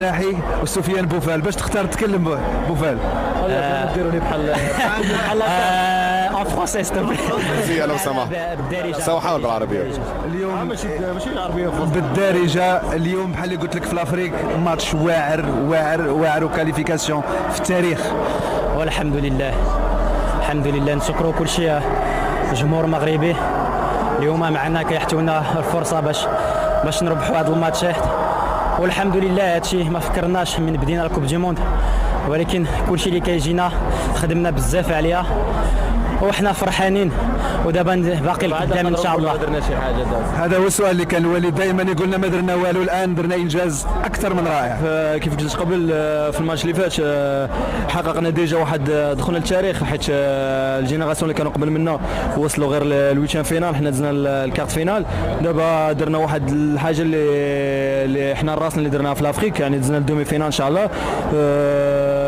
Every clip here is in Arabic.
ناحي وسفيان بوفال. باش تختار تكلم بوفال؟ ديروا لي بحال ان فرونسي بالدارجه لو سمحت. سوا حاول بالعربيه. اليوم ماشي العربيه بالدارجه. اليوم بحال اللي قلت لك في الافريق ماتش واعر واعر واعر وكاليفيكاسيون في التاريخ. والحمد لله الحمد لله نشكروا كل شيء الجمهور المغربي. اليوم معنا كيعطيونا الفرصه باش نربحوا هذا الماتشات، والحمد لله هادشي ما فكرناش من بدينا الكوب دي موند، ولكن كلشي اللي كيجينا خدمنا بزاف عليها وحنا فرحانين، ودابا باقي القدام ان شاء الله. درنا شي حاجه دابا. هذا هو السؤال اللي كان الوالد دائما يقول لنا ما درنا والو، الان درنا انجاز اكثر من رائع. كيف قلت قبل في الماتش اللي فات حققنا ديجا واحد دخلنا للتاريخ، حيت الجينيراسيون اللي كانوا قبل منا وصلوا غير الويتشام فينال، حنا دزنا الكارت فينال. دابا درنا واحد الحاجه اللي حنا راسنا اللي درناها في لافريك، يعني دزنا الدومي فينال ان شاء الله.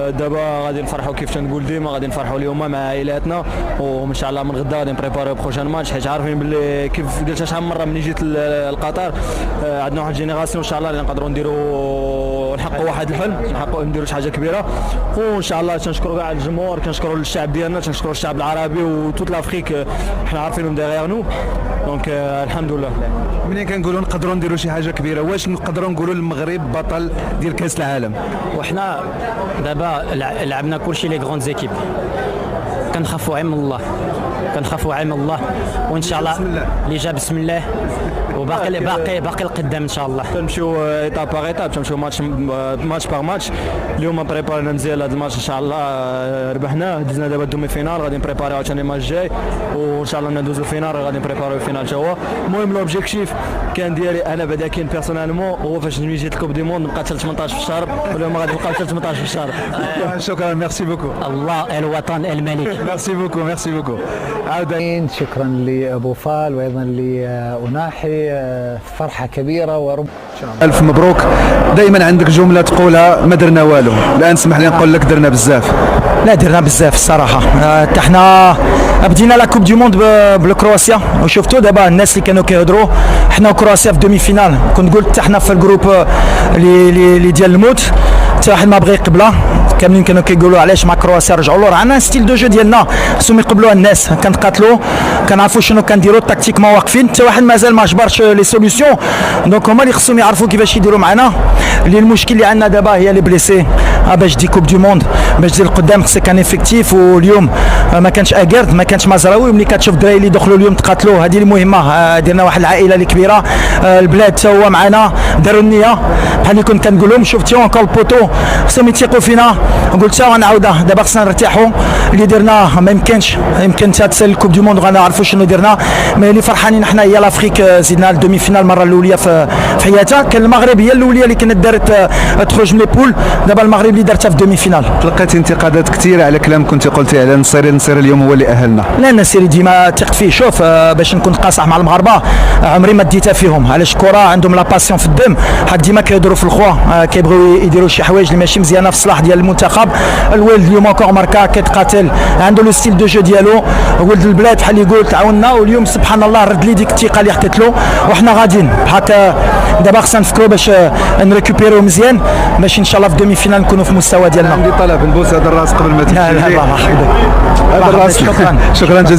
دابا غادي نفرحوا كيف تنقول ديما، غادي نفرحوا اليوم مع عائلاتنا، وان شاء الله من غدا غادي نبريباريو بروجان ماتش، حيت عارفين باللي كيف قلت شحال من مره ملي جيت لقطر عندنا واحد الجينيراسيون ان شاء الله اللي نقدروا نديروا نحققوا واحد الحلم، نحققوا نديروا شي حاجه كبيره. وان شاء الله تنشكروا كاع الجمهور، كنشكروا الشعب ديالنا، تنشكروا الشعب العربي وتوت لافريك، حنا عارفينهم ديغيغ نو. دونك الحمد لله. منين كنقولوا نقدروا نديروا شي حاجه كبيره، واش نقدروا نقولوا المغرب بطل ديال كاس العالم؟ وحنا دابا لعبنا كلشي لي غروند زيكيب، كنخافوا عين الله، كنخافوا عين الله، وان شاء الله اللي جا بسم الله، وباقي القدام ان شاء الله. تنمشيو ايتاب باغ ايتاب، تنمشيو ماتش باغ ماتش. اليوم بريبارينا مزيان هذا الماتش ان شاء الله، ربحناه، دزنا دابا الدومي فينال، غادي نبريباريو عاوتاني الماتش الجاي، وان شاء الله ندوزو الفينال، غادي نبريباريو الفينال حتى هو. المهم لوبجيكتيف كان ديالي انا بعدا كاين بيرسونيلمون هو فاش جيت الكوب دي موند نبقى 18 في الشهر، واليوم غادي نبقى 18 في الشهر. شكرا، ميرسي بوكو. الله الوطن الملك. ميرسي بوكو، ميرسي بوكو. عاودا شكرا لابو فال وايضا لأناحي، فرحه كبيره ورب. الف مبروك. دائما عندك جمله تقولها ما درنا والو، الان اسمح لي نقول لك درنا بزاف. لا درنا بزاف الصراحه. حتى حنا بدينا لا كوب دي موند بالكرواسيا، وشفتوا دابا الناس اللي كانوا كيهضروا، حنا وكرواسيا في دومي فينال، كنت قلت حتى حنا في الجروب اللي ديال الموت، حتى واحد ما بغى يقبلها، كاملين كانوا كيقولوا علاش مع كرواسيا رجعوا لور. عندنا ستيل دو جو ديالنا خصهم يقبلوها الناس، كنتقاتلوا كنعرفوا شنو كنديروا تكتيك ما واقفين، حتى واحد مازال ما جبرش لي سوليسيون، دونك هما اللي خصهم يعرفوا كيفاش يديروا معنا. اللي المشكل اللي عندنا دابا هي لي بليسي، باش دي كوب دي موند باش دير القدام خصك كان افكتيف، واليوم ما كانش اكارد، ما كانش مزراوي، ملي كتشوف الدراري اللي دخلوا اليوم تقاتلوا، هذه المهمه. درنا واحد العائله اللي كبيره، البلاد حتى هو معنا داروا النيه بحال اللي كنت كنقول لهم. شفتوا انكل البوتو خصهم يثيقوا فينا، قلت غنعاودها دابا خصنا نرتاحوا. اللي درناه ما يمكن تسال الكوب دي موند غنعرفوا شنو درنا، مي اللي فرحانين حنا هي لافريك، زدنا الدومي فينال المره الاولى في حياتها. كان المغرب هي الاولى اللي كانت دارت تخرج من لي بول، دابا المغرب اللي دارتها في دومي فينال. تلقيت انتقادات كثيره على كلام كنت قلتي على النصيري اليوم هو اللي اهلنا. لا النصيري ديما ثقت فيه. شوف باش نكون قاصح مع المغاربه، عمري ما ديتها فيهم، علاش الكره عندهم لا باسيون في الدم، حد ديما كيهضروا في الخوا، كيبغيو يديروا شي حوايج اللي ماشي مزيانه في الصلاح ديال المنتخب. الولد اليوم اكور ماركا كيتقاتل، عنده لو ستيل دو جو ديالو، ولد البلاد بحال اللي قلت تعاوننا، واليوم سبحان الله رد لي ديك الثقه اللي عطيت له، وحنا غاديين بحال دابا خصنا نفكروا باش نريكوبيريو مزيان، باش ان شاء الله في دومي فينال نكونوا في المستوى ديالنا. عندي طلب نبوس هذا الراس قبل ما تمشي. لا الله يحفظك. هذا الراس. شكرا جزيلا.